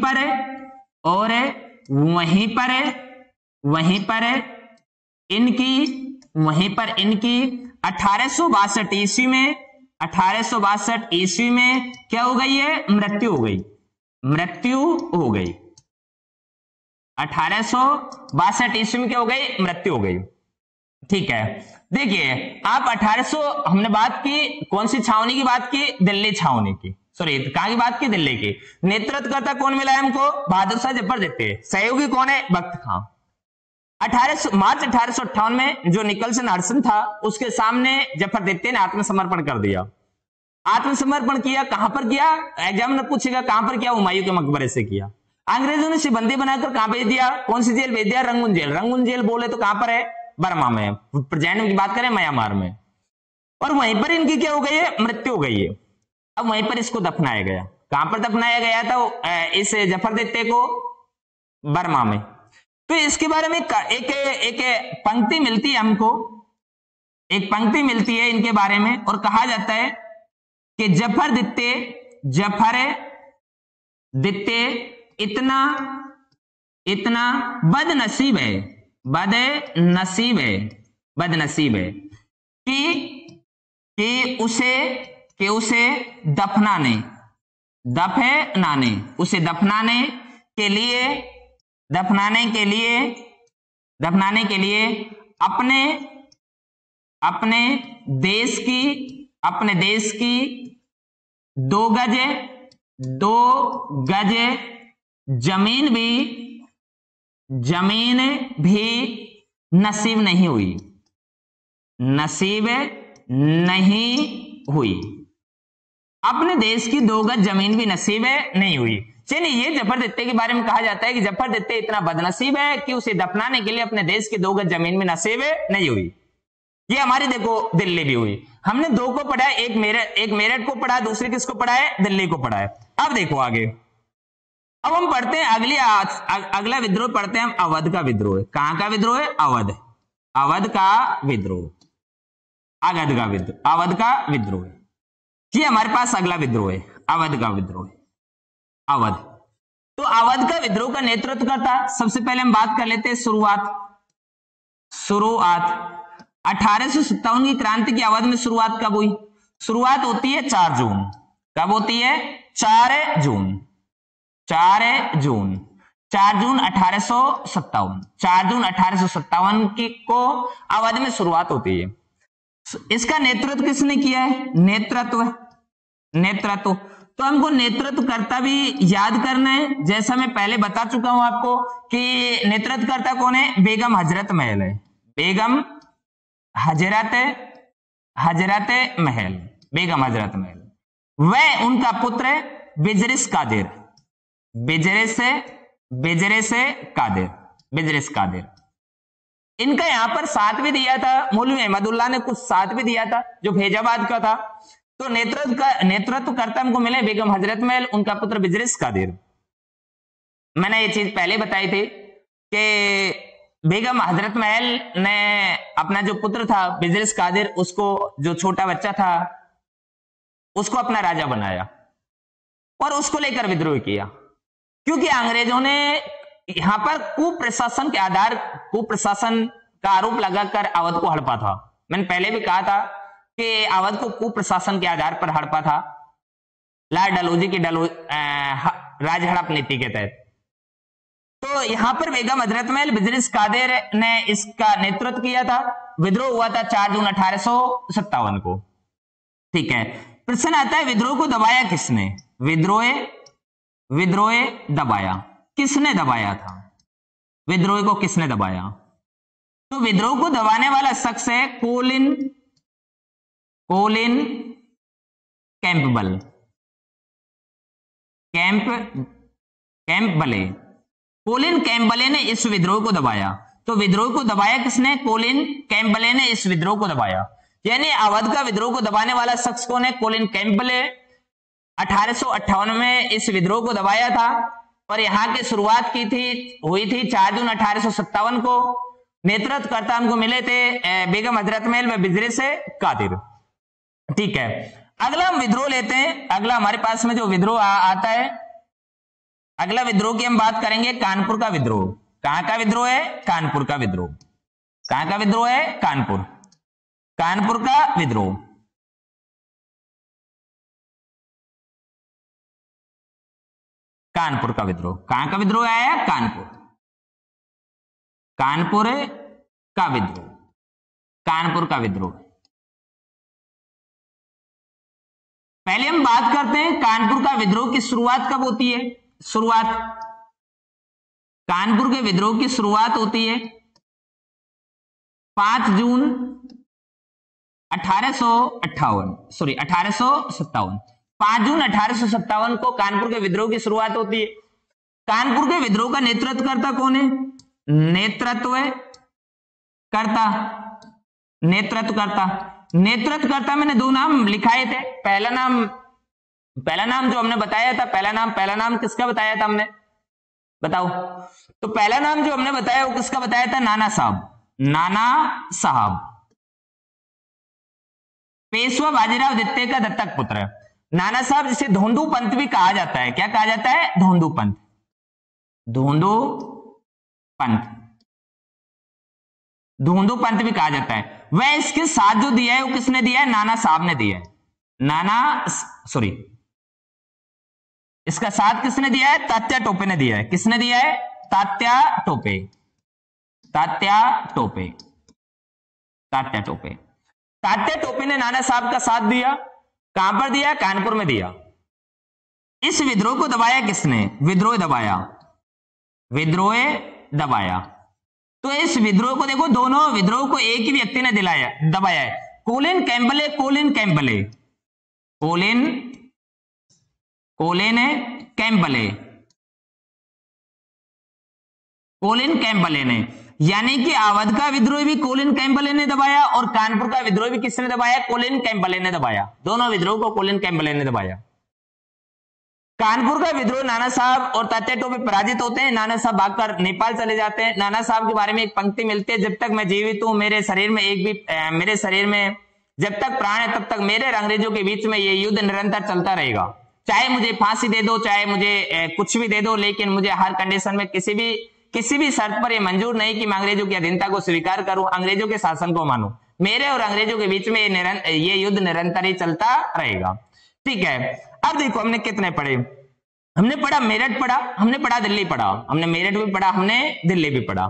पर इनकी 1862 ईस्वी में क्या हो गई है? मृत्यु हो गई। 1862 ईस्वी में क्या हो गई? मृत्यु हो गई। ठीक है, देखिए आप 1800 हमने बात की, कौन सी छावनी की बात की? दिल्ली छावनी की। सॉरी, कहां की बात की? दिल्ली की। नेतृत्वकर्ता कौन मिला है हमको? बहादुर शाह जफर दित्ते। सहयोगी कौन है? बख्त खां। मार्च 1858 में जो निकोलसन हडसन था उसके सामने जफर दित्ते ने आत्मसमर्पण कर दिया। आत्मसमर्पण किया, कहां पर किया? एग्जाम में पूछेगा कहां पर किया? हुमायूं के मकबरे से किया। अंग्रेजों ने बंदी बनाकर कहां भेज दिया? कौन सी जेल भेज दिया? Rangoon jail. रंगून जेल बोले तो कहां पर है? बर्मा में। प्रेजेंट की बात करें म्यांमार में। और वहीं पर इनकी क्या हो गई है? मृत्यु हो गई है। अब वहीं पर इसको दफनाया गया। कहां पर दफनाया गया था इस जफर दित्ते को? बर्मा में। तो इसके बारे में एक पंक्ति मिलती है हमको, एक पंक्ति मिलती है इनके बारे में, और कहा जाता है कि जफर दित्ते इतना बदनसीब है कि उसे दफनाने के लिए अपने देश की 2 गज जमीन भी नसीब नहीं हुई। अपने देश की 2 गज जमीन भी नसीब नहीं हुई। चलिए, ये जफरदत्ते के बारे में कहा जाता है कि जफरदत्ते इतना बदनसीब है कि उसे दफनाने के लिए अपने देश की 2 गज जमीन में नसीब नहीं हुई। ये हमारी देखो दिल्ली भी हुई। हमने 2 को पढ़ा है, एक मेरठ को पढ़ा, दूसरे किसको पढ़ा है, दिल्ली को पढ़ा है। अब देखो आगे, अब हम पढ़ते हैं अगला विद्रोह पढ़ते हैं हम, अवध का विद्रोह। कहां का विद्रोह है? अवध, अवध का विद्रोह, अवध का विद्रोह, अवध का विद्रोह। ये हमारे पास अगला विद्रोह है, अवध का विद्रोह। अवध, तो अवध का विद्रोह का नेतृत्व करता, सबसे पहले हम बात कर लेते हैं शुरुआत 1857 की क्रांति की अवध में शुरुआत कब हुई? शुरुआत होती है 4 जून। कब होती है? 4 जून, 4 जून, 4 जून 1857, 4 जून 1857 की को अवध में शुरुआत होती है। इसका नेतृत्व किसने किया है? नेतृत्व तो हमको नेतृत्वकर्ता भी याद करना है। जैसा मैं पहले बता चुका हूं आपको कि नेतृत्वकर्ता कौन है? बेगम हजरत महल है, बेगम हजरत महल, बेगम हजरत महल। वह उनका पुत्र है बिजरिस कादिर, बिजरिस कादिर। इनका यहां पर साथ भी दिया था, मौलवी अहमदुल्लाह ने कुछ साथ भी दिया था जो फैजाबाद का था। तो नेतृत्वकर्ता हमको मिले बेगम हजरत महल, उनका पुत्र बिजरिस कादिर। मैंने ये चीज पहले बताई थी कि बेगम हजरत महल ने अपना जो पुत्र था बिजरिस कादिर, उसको, जो छोटा बच्चा था, उसको अपना राजा बनाया और उसको लेकर विद्रोह किया, क्योंकि अंग्रेजों ने यहां पर कुप्रशासन का आरोप लगाकर अवध को हड़पा था। मैंने पहले भी कहा था कि अवध को कुप्रशासन के आधार पर हड़पा था, लॉर्ड डलहौजी की राज हड़प नीति के तहत। तो यहां पर बेगम हजरत महल बिजरिस कादिर ने इसका नेतृत्व किया था। विद्रोह हुआ था 4 जून 1857 को। ठीक है, प्रश्न आता है विद्रोह को दबाया किसने? विद्रोह दबाया, किसने दबाया था? विद्रोह को किसने दबाया? तो विद्रोह को दबाने वाला शख्स है कोलिन कैंपबले। कोलिन कैंपबले ने इस विद्रोह को दबाया। तो विद्रोह को दबाया किसने? कोलिन कैंपबले ने इस विद्रोह को दबाया। यानी अवध का विद्रोह को दबाने वाला शख्स कौन है? कोलिन कैंपबले। 1858 में इस विद्रोह को दबाया था और यहां की शुरुआत हुई थी 4 जून 1857 को। नेतृत्वकर्ता हमको मिले थे बेगम हजरत महल व बिजरिस कादिर। ठीक है, अगला हम विद्रोह लेते हैं। अगला हमारे पास में जो विद्रोह आता है, अगला विद्रोह की हम बात करेंगे कानपुर का विद्रोह। कहां का विद्रोह है? कानपुर का विद्रोह। कहां का विद्रोह है? कानपुर का विद्रोह। कानपुर का विद्रोह, कहां का विद्रोह आया? कानपुर का विद्रोह, कानपुर का विद्रोह। पहले हम बात करते हैं कानपुर का विद्रोह की शुरुआत कब होती है? कानपुर के विद्रोह की शुरुआत होती है 5 जून 1857। 5 जून 1857 को कानपुर के विद्रोह की शुरुआत होती है। कानपुर के विद्रोह का नेतृत्वकर्ता कौन है? नेतृत्वकर्ता मैंने 2 नाम लिखाए थे। पहला नाम जो हमने बताया था, पहला नाम किसका बताया था हमने? बताओ। तो पहला नाम जो हमने बताया वो किसका बताया था? नाना साहब, पेशवा बाजीराव द्वितीय का दत्तक पुत्र। नाना साहब जिसे धोंडू पंत भी कहा जाता है। क्या कहा जाता है? धोंडू पंत भी कहा जाता है। वह इसके साथ जो दिया है वो किसने दिया है? नाना साहब ने दिया है। इसका साथ किसने दिया है? तात्या टोपे ने दिया है। किसने दिया है? तात्या टोपे ने नाना साहब का साथ दिया। कहां पर दिया? कानपुर में दिया। इस विद्रोह को दबाया किसने? विद्रोह दबाया। तो इस विद्रोह को देखो, दोनों विद्रोह को एक ही व्यक्ति ने दबाया है। कोलिन कैंपबले कोलिन कैंपबेल ने, यानी कि अवध का विद्रोह भी कोलिन कैंपबेल ने दबाया और कानपुर का विद्रोह भी किसने दबाया? कोलिन कैंपबेल ने दबाया। दोनों विद्रोह को कोलिन कैंपबेल ने दबाया। कानपुर का विद्रोह नाना साहब और तात्या टोपे पराजित होते हैं, नाना साहब भागकर नेपाल चले जाते हैं। नाना साहब के बारे में एक पंक्ति मिलती है, जब तक मैं जीवित हूं मेरे शरीर में जब तक प्राण है तब तक मेरे और अंग्रेजों के बीच में ये युद्ध निरंतर चलता रहेगा। चाहे मुझे फांसी दे दो, चाहे मुझे कुछ भी दे दो, लेकिन मुझे हर कंडीशन में किसी भी शर्त पर यह मंजूर नहीं कि मैं अंग्रेजों की अधीनता को स्वीकार करूं, अंग्रेजों के शासन को मानूं। मेरे और अंग्रेजों के बीच में ये युद्ध निरंतर ही चलता रहेगा। ठीक है, अब देखो हमने कितने पढ़े। हमने पढ़ा मेरठ पढ़ा, हमने पढ़ा दिल्ली पढ़ा, हमने मेरठ भी पढ़ा, हमने दिल्ली भी पढ़ा,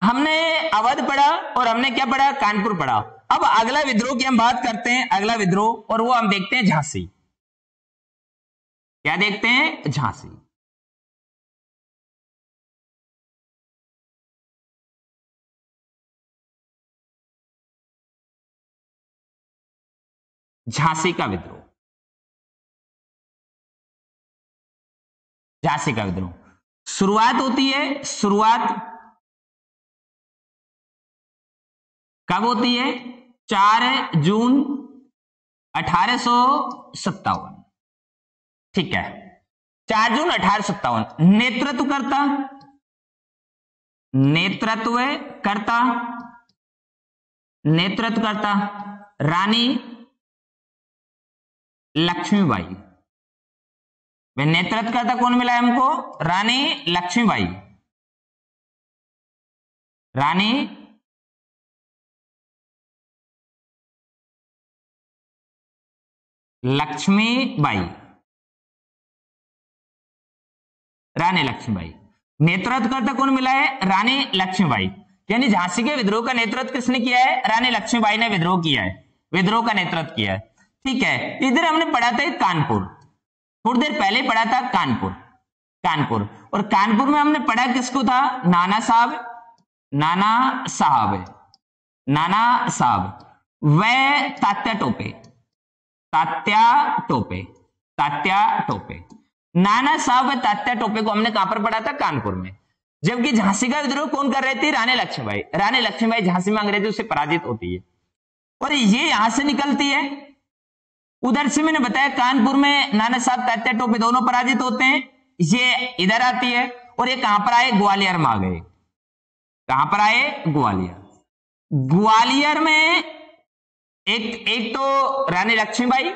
हमने अवध पढ़ा और हमने क्या पढ़ा? कानपुर पढ़ा। अब अगला विद्रोह की हम बात करते हैं, अगला विद्रोह, और वो हम देखते हैं झांसी। क्या देखते हैं? झांसी। झांसी का विद्रोह, झांसी का विद्रोह शुरुआत होती है, शुरुआत कब होती है? 4 जून 1857। ठीक है, 4 जून 1857। नेतृत्व करता रानी लक्ष्मीबाई। वे नेतृत्व करता कौन मिला है हमको? रानी लक्ष्मीबाई। रानी लक्ष्मीबाई, रानी लक्ष्मीबाई। नेतृत्व करता कौन मिला है? रानी लक्ष्मीबाई। यानी झांसी के विद्रोह का नेतृत्व किसने किया है? रानी लक्ष्मीबाई ने विद्रोह किया है, विद्रोह का नेतृत्व किया है। ठीक है, इधर हमने पढ़ा था कानपुर, थोड़ी देर पहले पढ़ा था कानपुर, और कानपुर में हमने पढ़ा किसको था? नाना साहब व तात्या टोपे। नाना साहब व तात्या टोपे को हमने कहां पर पढ़ा था? कानपुर में। जबकि झांसी का विद्रोह कौन कर रही थी? रानी लक्ष्मीबाई झांसी में अंग्रेजों से पराजित होती है और ये यहां से निकलती है। उधर से मैंने बताया कानपुर में नाना साहब तात्या टोपे दोनों पराजित होते हैं, ये इधर आती है और ये कहां पर आए? ग्वालियर में आ गए। कहां पर आए? ग्वालियर में एक तो रानी लक्ष्मीबाई,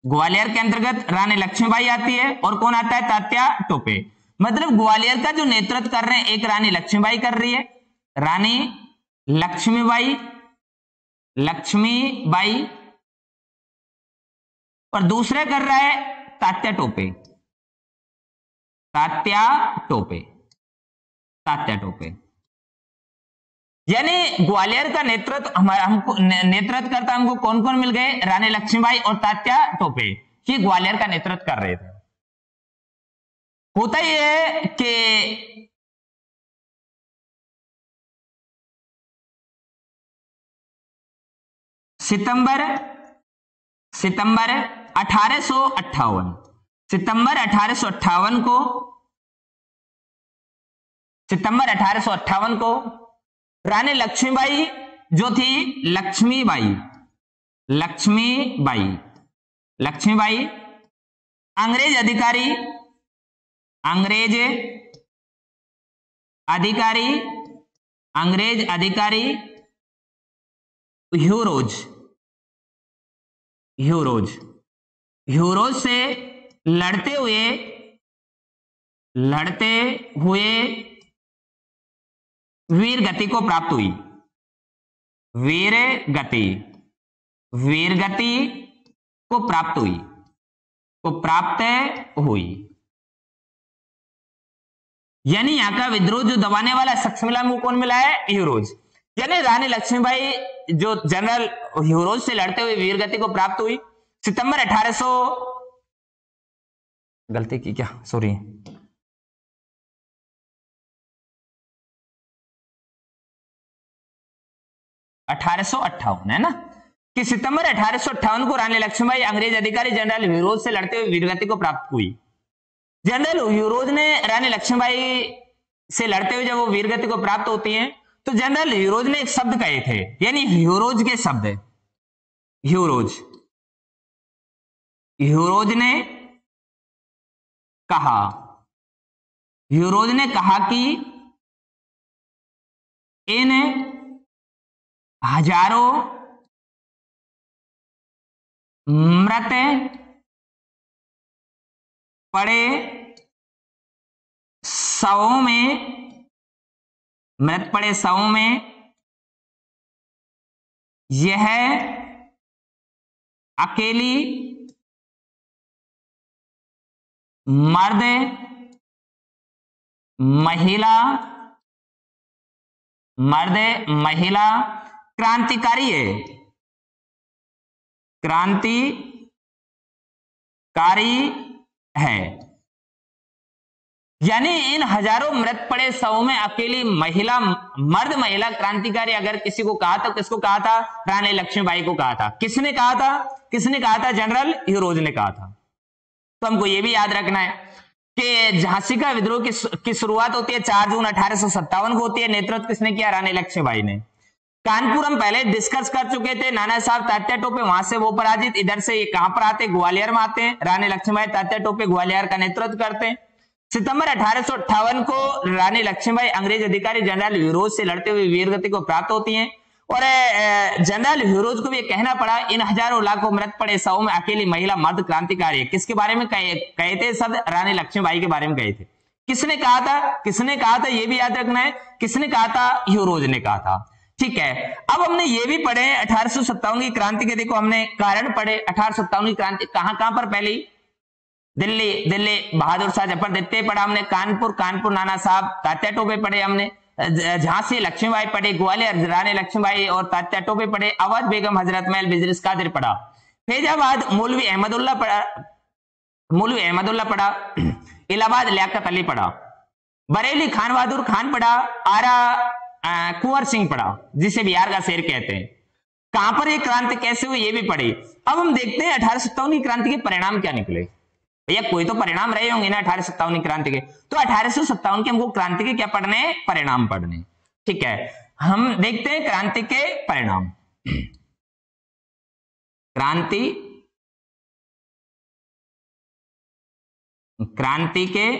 ग्वालियर के अंतर्गत रानी लक्ष्मीबाई आती है और कौन आता है? तात्या टोपे। मतलब ग्वालियर का जो नेतृत्व कर रहे हैं एक रानी लक्ष्मीबाई कर रही है, रानी लक्ष्मीबाई, और दूसरा कर रहा है तात्या टोपे। यानी ग्वालियर का नेतृत्व करता हमको कौन कौन मिल गए? रानी लक्ष्मीबाई और तात्या टोपे, ये ग्वालियर का नेतृत्व कर रहे थे। होता यह है कि सितंबर 1858 को रानी लक्ष्मीबाई जो थी लक्ष्मीबाई अंग्रेज अधिकारी ह्यूरोज से लड़ते हुए वीर गति को प्राप्त हुई। यानी यहां का विद्रोह जो दबाने वाला शख्स मिला हमको कौन मिला है? ह्यूरोज। यानी रानी लक्ष्मीबाई जो जनरल ह्यूरोज से लड़ते हुए वीर गति को प्राप्त हुई। सितंबर 1858 है ना, कि सितंबर 1858 को रानी लक्ष्मीबाई अंग्रेज अधिकारी जनरल ह्यूरोज से लड़ते हुए वीरगति को प्राप्त हुई। जनरल ह्यूरोज ने रानी लक्ष्मीबाई से लड़ते हुए जब वो वीरगति को प्राप्त होती हैं, तो जनरल ह्यूरोज ने एक शब्द कहे थे, यानी ह्यूरोज के शब्द, ह्यूरोज ने कहा, ह्यूरोज ने कहा कि इन हजारों मृत पड़े शवों में, मृत पड़े शवों में यह अकेली मर्द महिला क्रांतिकारी है, यानी इन हजारों मृत पड़े शवों में अकेली मर्द महिला क्रांतिकारी अगर किसी को कहा तो किसको कहा था? रानी लक्ष्मीबाई को कहा था। किसने कहा था? जनरल ह्यूरोज ने कहा था। तो हमको यह भी याद रखना है कि झांसी का विद्रोह की शुरुआत होती है 4 जून 1857 को होती है। नेतृत्व किसने किया? रानी लक्ष्मीबाई ने। कानपुर हम पहले डिस्कस कर चुके थे, नाना साहब तात्या टोपे, वहां से वो पराजित, इधर से ये कहां पर आते? ग्वालियर में आते हैं। रानी लक्ष्मीबाई तात्या टोपे ग्वालियर का नेतृत्व करते हैं। सितंबर 1858 को रानी लक्ष्मीबाई अंग्रेज अधिकारी जनरल ह्यूरोज से लड़ते हुए वीरगति को प्राप्त होती हैं और जनरल ह्यूरोज को भी कहना पड़ा इन हजारों लाखों मृत पड़े शवों में अकेली महिला मर्द क्रांतिकारी है। किसके बारे में कहे थे शब्द? रानी लक्ष्मीबाई के बारे में कहे थे। किसने कहा था? यह भी याद रखना है। किसने कहा था? ह्यूरोज ने कहा था। ठीक है, अब हमने ये भी पढ़े 1857 की क्रांति के, देखो हमने कारण पढ़े 1857 की क्रांति कहां पर फैली? दिल्ली बहादुर शाह जफर द्वितीय पढ़ा हमने, कानपुर नाना साहब तात्या टोपे पढ़े हमने, झांसी लक्ष्मीबाई पढ़े, ग्वालियर रानी लक्ष्मीबाई और तात्या टोपे पढ़े, अवध बेगम हजरत महल बिजलिस कादिर पढ़ा, फैजाबाद मौलवी अहमदुल्लाह पढ़ा, इलाहाबाद लियाकत अली पढ़ा, बरेली खान बहादुर खान पढ़ा, आरा कुंवर सिंह पढ़ा जिसे बिहार का शेर कहते हैं। कहां पर ये क्रांति कैसे हुई ये भी पढ़ी। अब हम देखते हैं 1857 की क्रांति के परिणाम क्या निकले। भैया कोई तो परिणाम रहे होंगे ना 1857 की क्रांति के, तो 1857 के हमको क्रांति के क्या पढ़ने? परिणाम पढ़ने। ठीक है, हम देखते हैं क्रांति के परिणाम। क्रांति के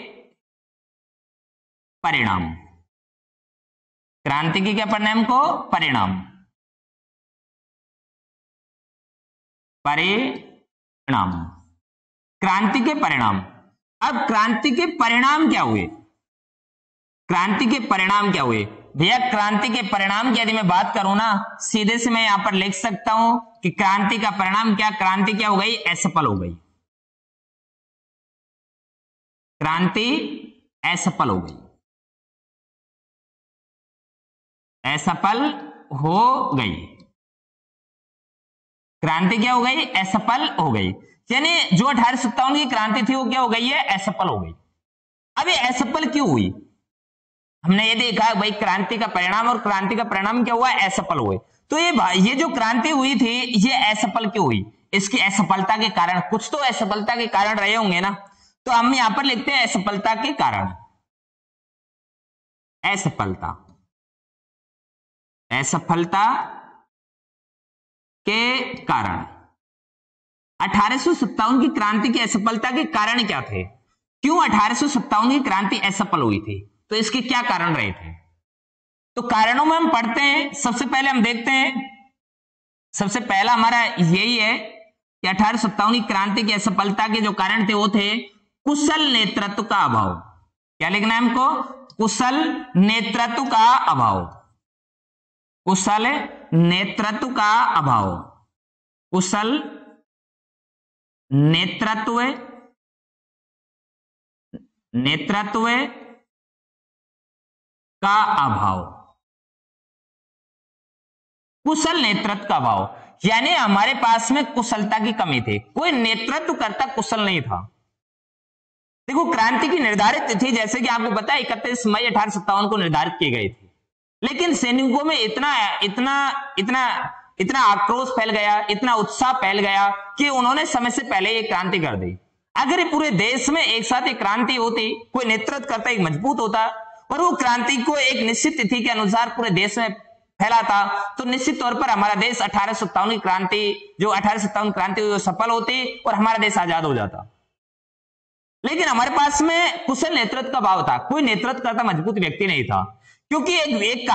परिणाम, क्रांति की क्या पढ़ना है हमको? परिणाम। क्रांति के परिणाम। अब क्रांति के परिणाम क्या हुए? भैया क्रांति के परिणाम की यदि मैं बात करूं ना, सीधे से मैं यहां पर लिख सकता हूं कि क्रांति का परिणाम क्या? क्रांति क्या हो गई? असफल हो गई। क्रांति असफल हो गई, क्रांति क्या हो गई? असफल हो गई। यानी जो 1857 की क्रांति थी वो क्या हो गई है? असफल हो गई। अब ये असफल क्यों हुई? हमने ये देखा भाई क्रांति का परिणाम, और क्रांति का परिणाम क्या हुआ? असफल हुए। तो ये जो क्रांति हुई थी ये असफल क्यों हुई? इसकी असफलता के कारण, कुछ तो असफलता के कारण रहे होंगे ना, तो हम यहां पर लिखते हैं असफलता के कारण। असफलता के कारण 1857 की क्रांति की असफलता के कारण क्या थे? क्यों 1857 की क्रांति असफल हुई थी? तो इसके क्या कारण रहे थे? तो कारणों में हम पढ़ते हैं। सबसे पहले हम देखते हैं, सबसे पहला हमारा यही है कि 1857 की क्रांति की असफलता के जो कारण थे वो थे कुशल नेतृत्व का अभाव। क्या लिखना है हमको? कुशल नेतृत्व का अभाव। कुशल नेतृत्व का अभाव। कुशल नेतृत्व का अभाव। कुशल नेतृत्व का अभाव यानी हमारे पास में कुशलता की कमी थी, कोई नेतृत्व करता कुशल नहीं था। देखो क्रांति की निर्धारित तिथि जैसे कि आपको पता है 31 मई 1857 को निर्धारित की गई थी, लेकिन सैनिकों में इतना आक्रोश फैल गया, इतना उत्साह फैल गया कि उन्होंने समय से पहले ये क्रांति कर दी। अगर ये पूरे देश में एक साथ एक क्रांति होती, कोई नेतृत्व करता एक मजबूत होता और वो क्रांति को एक निश्चित तिथि के अनुसार पूरे देश में फैलाता, तो निश्चित तौर पर हमारा देश 1857 की क्रांति, जो 1857 क्रांति हुई वो सफल होती और हमारा देश आजाद हो जाता। लेकिन हमारे पास में कुशल नेतृत्व का भाव था, कोई नेतृत्व करता मजबूत व्यक्ति नहीं था। क्योंकि एक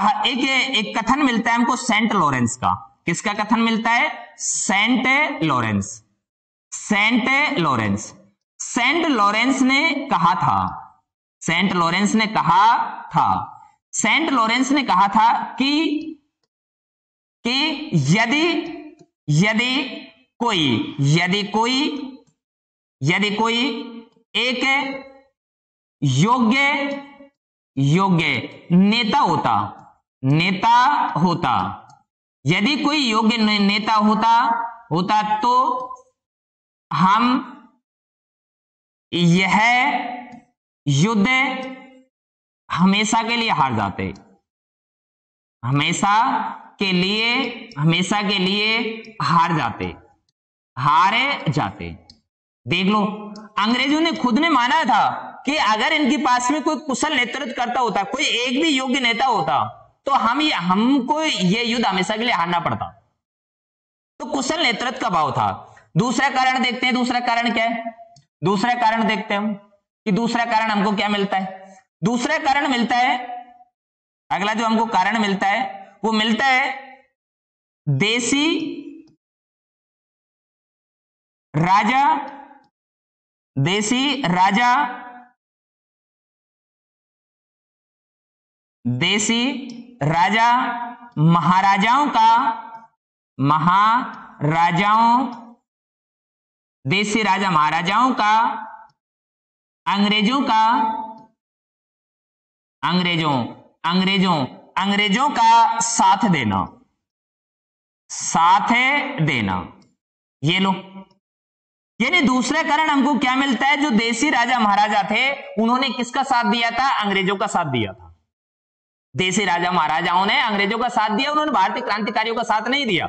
कथन मिलता है हमको सेंट लॉरेंस का। किसका कथन मिलता है? Saint Lawrence. Saint Lawrence Saint Lawrence ने कहा था, सेंट लॉरेंस ने कहा था, सेंट लॉरेंस ने कहा था कि यदि कोई एक योग्य नेता होता, यदि कोई योग्य नेता होता तो हम यह युद्ध हमेशा के लिए हार जाते, हमेशा के लिए हार जाते। देख लो, अंग्रेजों ने खुद ने माना था कि अगर इनके पास में कोई कुशल नेतृत्व करता होता, कोई एक भी योग्य नेता होता, तो हमको ये युद्ध हमेशा के लिए हारना पड़ता। तो कुशल नेतृत्व का भाव था। दूसरा कारण देखते हैं, दूसरा कारण क्या है? दूसरा कारण देखते हैं हम कि दूसरा कारण हमको क्या मिलता है। दूसरा कारण मिलता है, अगला जो हमको कारण मिलता है वो मिलता है देसी राजा महाराजाओं का अंग्रेजों का साथ देना। ये लो, यानी दूसरा कारण हमको क्या मिलता है? जो देसी राजा महाराजा थे उन्होंने किसका साथ दिया था? अंग्रेजों का साथ दिया था। देसी राजा महाराजाओं ने अंग्रेजों का साथ दिया, उन्होंने भारतीय क्रांतिकारियों का साथ नहीं दिया।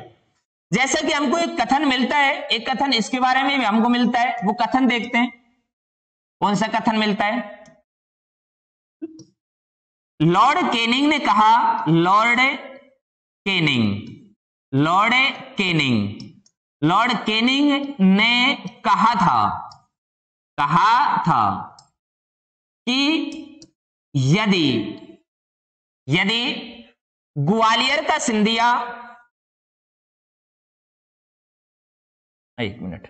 जैसा कि हमको एक कथन मिलता है, एक कथन इसके बारे में भी हमको मिलता है, वो कथन देखते हैं। कौन सा कथन मिलता है? लॉर्ड केनिंग ने कहा, लॉर्ड केनिंग ने कहा था कि यदि ग्वालियर का सिंधिया, एक मिनट,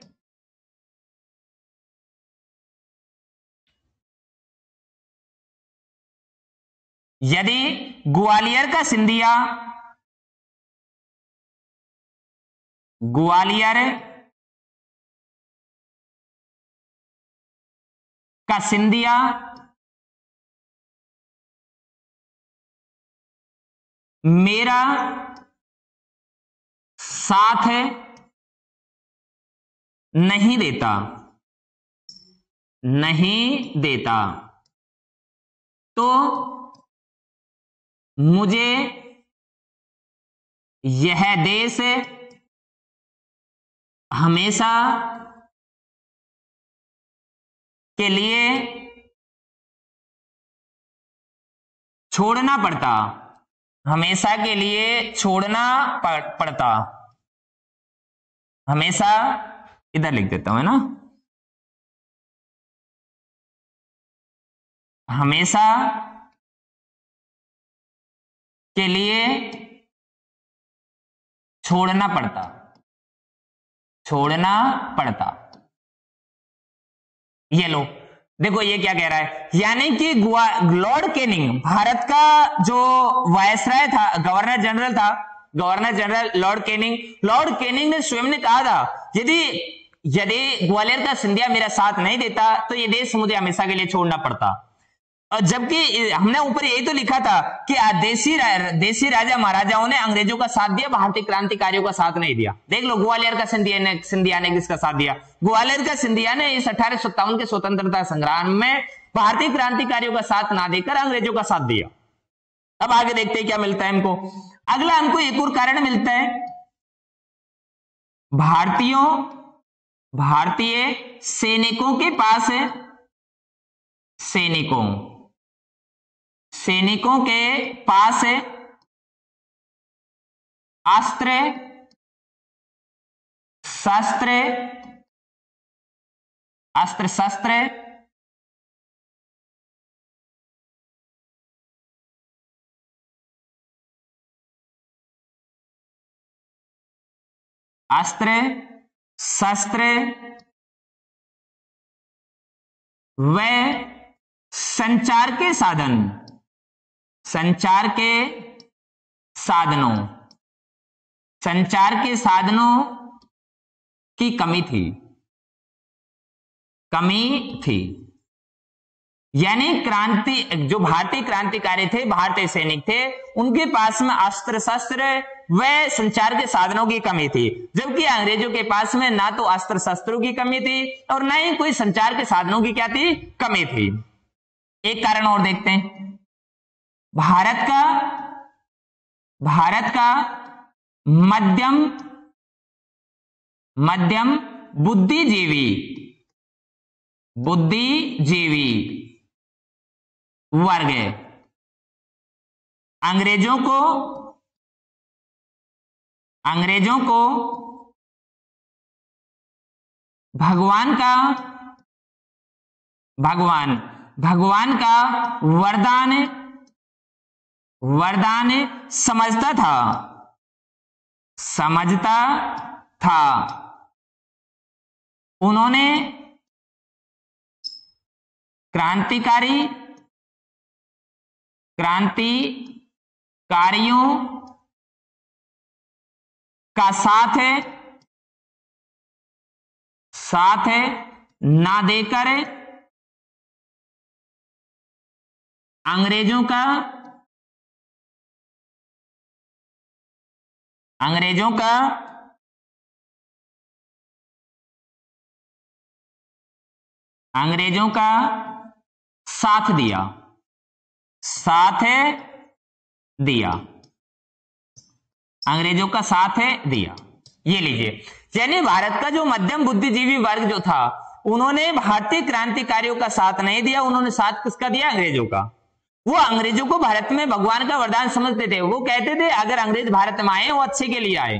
यदि ग्वालियर का सिंधिया मेरा साथ नहीं देता तो मुझे यह देश हमेशा के लिए छोड़ना पड़ता, हमेशा के लिए छोड़ना पड़ता। हमेशा इधर लिख देता हूं, है ना, हमेशा के लिए छोड़ना पड़ता। ये लो, देखो ये क्या कह रहा है, यानी कि लॉर्ड केनिंग भारत का जो वायसराय था, गवर्नर जनरल लॉर्ड केनिंग ने स्वयं ने कहा था, यदि ग्वालियर का सिंधिया मेरा साथ नहीं देता तो ये देश मुझे हमेशा के लिए छोड़ना पड़ता। और जबकि हमने ऊपर यही तो लिखा था कि देसी राजा महाराजाओं ने अंग्रेजों का साथ दिया, भारतीय क्रांतिकारियों का साथ नहीं दिया। देख लो, ग्वालियर का सिंधिया ने किसका साथ दिया? ग्वालियर का सिंधिया ने इस 1857 के स्वतंत्रता संग्राम में भारतीय क्रांतिकारियों का साथ ना देकर अंग्रेजों का साथ दिया। अब आगे देखते हैं क्या मिलता है हमको। अगला हमको एक और कारण मिलता है, भारतीयों भारतीय सैनिकों के पास, सैनिकों के पास अस्त्र शस्त्र अस्त्र शस्त्र व संचार के साधन, संचार के साधनों की कमी थी। यानी क्रांति, जो भारतीय क्रांतिकारी थे, भारतीय सैनिक थे, उनके पास में अस्त्र शस्त्र व संचार के साधनों की कमी थी, जबकि अंग्रेजों के पास में ना तो अस्त्र शस्त्रों की कमी थी और ना ही कोई संचार के साधनों की क्या थी, कमी थी। एक कारण और देखते हैं, भारत का मध्यम बुद्धिजीवी वर्ग अंग्रेजों को भगवान का वरदान समझता था। उन्होंने क्रांतिकारियों का साथ ना देकर अंग्रेजों का साथ दिया। अंग्रेजों का साथ दिया। ये लीजिए, यानी भारत का जो मध्यम बुद्धिजीवी वर्ग जो था, उन्होंने भारतीय क्रांतिकारियों का साथ नहीं दिया, उन्होंने साथ किसका दिया, अंग्रेजों का। वो अंग्रेजों को भारत में भगवान का वरदान समझते थे। वो कहते थे अगर अंग्रेज भारत में आए वो अच्छे के लिए आए,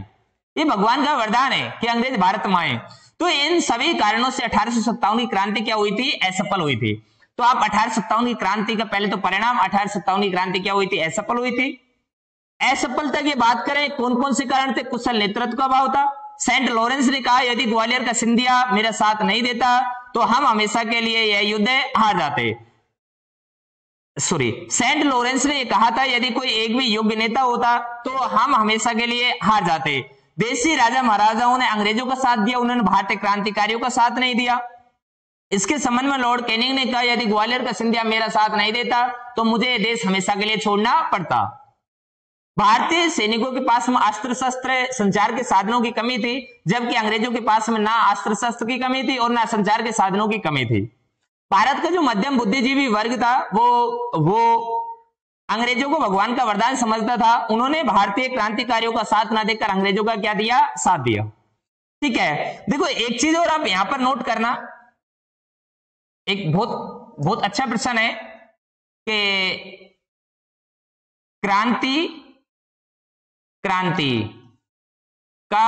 ये भगवान का वरदान है कि अंग्रेज भारत में आए। तो इन सभी कारणों से 1857 की क्रांति क्या हुई थी, असफल हुई थी। तो आप 1857 की क्रांति का पहले तो परिणाम, 1857 की क्रांति क्या हुई थी, असफल हुई थी। असफलता की बात करें, कौन कौन से कारण थे, कुशल नेतृत्व का अभाव था। सेंट लॉरेंस ने कहा यदि ग्वालियर का सिंधिया मेरा साथ नहीं देता तो हम हमेशा के लिए यह युद्ध हार जाते। सेंट लॉरेंस ने कहा था यदि कोई एक भी योग्य नेता होता तो हम हमेशा के लिए हार जाते। देशी राजा महाराजाओं ने अंग्रेजों का साथ दिया, उन्होंने भारतीय क्रांतिकारियों का साथ नहीं दिया। इसके संबंध में लॉर्ड कैनिंग ने कहा यदि ग्वालियर का सिंधिया मेरा साथ नहीं देता तो मुझे देश हमेशा के लिए छोड़ना पड़ता। भारतीय सैनिकों के पास में अस्त्र शस्त्र संचार के साधनों की कमी थी, जबकि अंग्रेजों के पास में ना अस्त्र शस्त्र की कमी थी और ना संचार के साधनों की कमी थी। भारत का जो मध्यम बुद्धिजीवी वर्ग था वो अंग्रेजों को भगवान का वरदान समझता था। उन्होंने भारतीय क्रांतिकारियों का साथ ना देकर अंग्रेजों का क्या दिया, साथ दिया। ठीक है, देखो एक चीज और आप यहां पर नोट करना, एक बहुत अच्छा प्रश्न है कि क्रांति का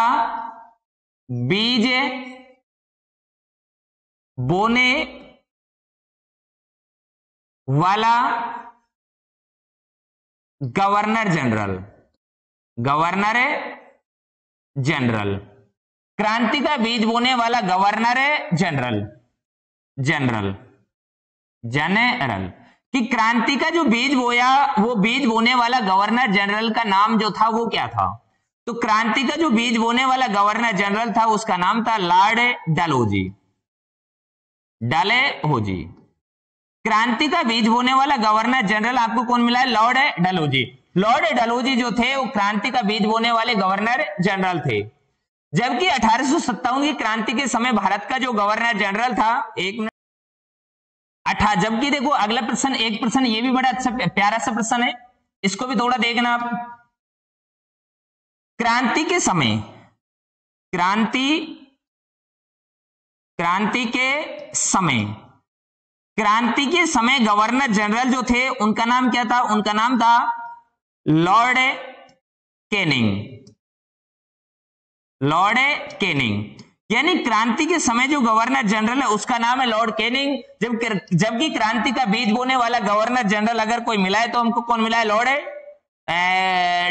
बीज बोने वाला गवर्नर जनरल, क्रांति का बीज बोने वाला गवर्नर जनरल कि क्रांति का जो बीज बोया, वो बीज बोने वाला गवर्नर जनरल का नाम जो था वो क्या था। तो क्रांति का जो बीज बोने वाला गवर्नर जनरल था उसका नाम था लॉर्ड डलहौजी। क्रांति का बीज बोने वाला गवर्नर जनरल आपको कौन मिला है, लॉर्ड डलहौजी। लॉर्ड डलहौजी जो थे वो क्रांति का बीज बोने वाले गवर्नर जनरल थे। जबकि 1857 की क्रांति के समय भारत का जो गवर्नर जनरल था, जबकि देखो अगला प्रश्न, एक प्रश्न ये भी बड़ा अच्छा प्यारा सा प्रश्न है, इसको भी थोड़ा देखना आप। क्रांति क्रांति के समय गवर्नर जनरल जो थे उनका नाम क्या था? उनका नाम था लॉर्ड कैनिंग। यानी क्रांति के समय जो गवर्नर जनरल है उसका नाम है लॉर्ड कैनिंग। जबकि क्रांति का बीज बोने वाला गवर्नर जनरल अगर कोई मिला है तो हमको कौन मिला है? लॉर्ड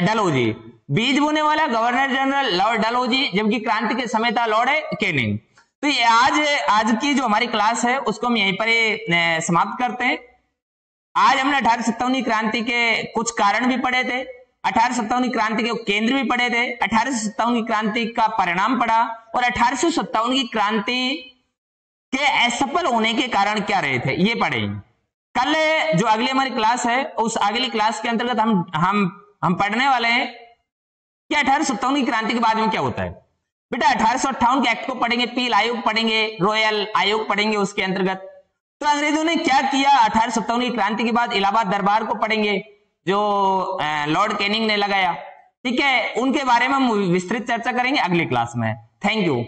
डलहौजी। बीज बोने वाला गवर्नर जनरल लॉर्ड डलहौजी, जबकि क्रांति के समय था लॉर्ड कैनिंग। तो ये आज की जो हमारी क्लास है उसको हम यहीं पर समाप्त करते हैं। आज हमने 1857 की क्रांति के कुछ कारण भी पढ़े थे, 1857 की क्रांति के केंद्र भी पढ़े थे, 1857 की क्रांति का परिणाम पढ़ा और 1857 की क्रांति के असफल होने के कारण क्या रहे थे ये पढ़ेंगे। कल जो अगली हमारी क्लास है उस अगली क्लास के अंतर्गत हम पढ़ने वाले हैं कि 1857 की क्रांति के बाद में क्या होता है। बेटा 1858 के एक्ट को पढ़ेंगे, पील आयोग पढ़ेंगे, रॉयल आयोग पढ़ेंगे उसके अंतर्गत। तो अंग्रेजों ने क्या किया 1857 की क्रांति के बाद? इलाहाबाद दरबार को पढ़ेंगे जो लॉर्ड कैनिंग ने लगाया। ठीक है, उनके बारे में हम विस्तृत चर्चा करेंगे अगली क्लास में। Thank you.